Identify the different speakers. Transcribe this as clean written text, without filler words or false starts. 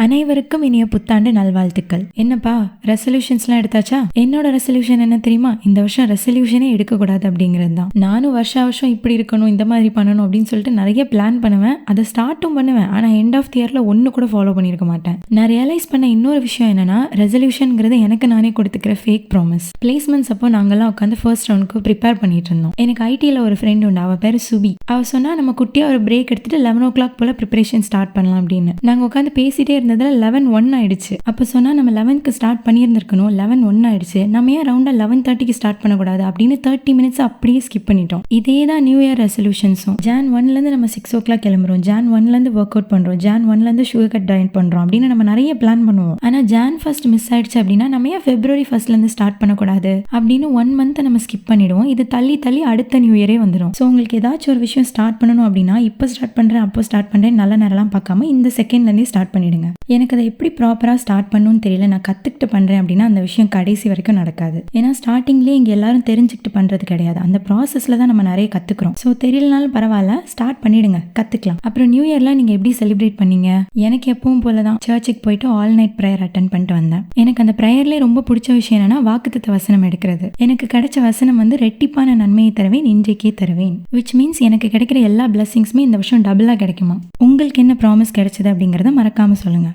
Speaker 1: அனைவருக்கும் இனிய புத்தாண்டு நல்வாழ்த்துக்கள். என்னப்பா ரெசல்யூஷன்ஸ்லாம் எடுத்தாச்சா? என்னோட ரெசல்யூஷன் என்ன தெரியுமா? இந்த வருஷம் ரெசல்யூஷனே எடுக்கக்கூடாது அப்படிங்கிறது தான். நானும் வருஷம் இப்படி இருக்கணும், இந்த மாதிரி பண்ணணும் அப்படின்னு சொல்லிட்டு நிறைய பிளான் பண்ணுவேன். அதை ஸ்டார்ட்டும் பண்ணுவேன். ஆனால் எண்ட் ஆஃப் தி இயர்ல ஒன்று கூட ஃபாலோ பண்ணியிருக்க மாட்டேன். நான் ரியலைஸ் பண்ண இன்னொரு விஷயம் என்னன்னா, ரெசல்யூஷன்ங்கிறது எனக்கு நானே கொடுத்துக்கிற ஃபேக் ப்ராமிஸ். பிளேஸ்மெண்ட்ஸ் அப்போ நாங்கெல்லாம் உட்காந்து ஃபர்ஸ்ட் ரவுண்டுக்கு ப்ரிப்பேர் பண்ணிட்டு இருந்தோம். எனக்கு ஐடியில் ஒரு ஃப்ரெண்ட் உண்டு, அவள் பேர் சுபி. அவள் சொன்னா நம்ம குட்டியாக ஒரு பிரேக் எடுத்துட்டு 11 o'clock போல ப்ரிப்பரேஷன் ஸ்டார்ட் பண்ணலாம் அப்படின்னு. நாங்கள் உட்காந்து பேசிட்டே இருந்ததுல 11:01 ஆயிடுச்சு. அப்போ சொன்னா நம்ம 11க்கு ஸ்டார்ட் பண்ணியிருந்திருக்கணும், 11:01 ஆயிடுச்சு, நம்ம ஏன் ரவுண்டா 11:30க்கு ஸ்டார்ட் பண்ணக்கூடாது அப்படின்னு 30 minutes அப்படியே ஸ்கிப் பண்ணிட்டோம். இதே தான் நியூ இயர் ரெசல்யூஷன்ஸும். Jan 1லேருந்து நம்ம 6 o'clock கிளம்புறோம், Jan 1லேருந்து ஒர்க் அவுட் பண்றோம், Jan 1லேருந்து சுகர் கட் டயட் பண்றோம் அப்படின்னு நம்ம நிறைய பிளான் பண்ணுவோம். ஆனால் Jan 1st மிஸ் ஆயிடுச்சு அப்படின்னா நம்ம ஏன் February 1லேருந்து ஸ்டார்ட் பண்ணக்கூடாது அப்படின்னு 1 month நம்ம ஸ்கிப் பண்ணிடுவோம். இது தள்ளி தள்ளி அடுத்த நியூ இயரே வந்துடும். ஸோ உங்களுக்கு ஏதாச்சும் ஒரு விஷயம் ஸ்டார்ட் பண்ணணும் அப்படின்னா இப்போ ஸ்டார்ட் பண்றேன் அப்போ ஸ்டார்ட் பண்றேன் நல்ல நேரம்லாம் பார்க்காம இந்த செகண்ட்லேருந்தே ஸ்டார்ட் பண்ணிடுங்க. எனக்கு அதை எப்படி ப்ராப்பராக ஸ்டார்ட் பண்ணணும்னு தெரியல, நான் கற்றுக்கிட்டு பண்ணுறேன் அப்படின்னா அந்த விஷயம் கடைசி வரைக்கும் நடக்காது. ஏன்னா ஸ்டார்டிங்லேயே இங்கே எல்லாரும் தெரிஞ்சுக்கிட்டு பண்ணுறது கிடையாது, அந்த ப்ராசஸில் தான் நம்ம நிறைய கற்றுக்குறோம். ஸோ தெரியலனாலும் பரவாயில்ல, ஸ்டார்ட் பண்ணிடுங்க, கற்றுக்கலாம். அப்புறம் நியூ இயர்லாம் நீங்கள் எப்படி செலிப்ரேட் பண்ணீங்க? எனக்கு எப்பவும் போல தான் சர்ச்சுக்கு போயிட்டு ஆல் நைட் ப்ரேயர் அட்டன் பண்ணிட்டு வந்தேன். எனக்கு அந்த ப்ரேயர்லேயே ரொம்ப பிடிச்ச விஷயம் என்னன்னா வாக்குத்தத்த வசனம் எடுக்கிறது. எனக்கு கிடைச்ச வசனம் வந்து ரெட்டிப்பான நன்மையை தருவேன், இன்றைக்கே தருவேன். விச் மீன்ஸ் எனக்கு கிடைக்கிற எல்லா பிளஸிங்ஸுமே இந்த வருஷம் டபுளாக கிடைக்குமா. உங்களுக்கு என்ன ப்ராமிஸ் கிடைச்சது அப்படிங்கிறத மறக்காம சொல்லுங்க.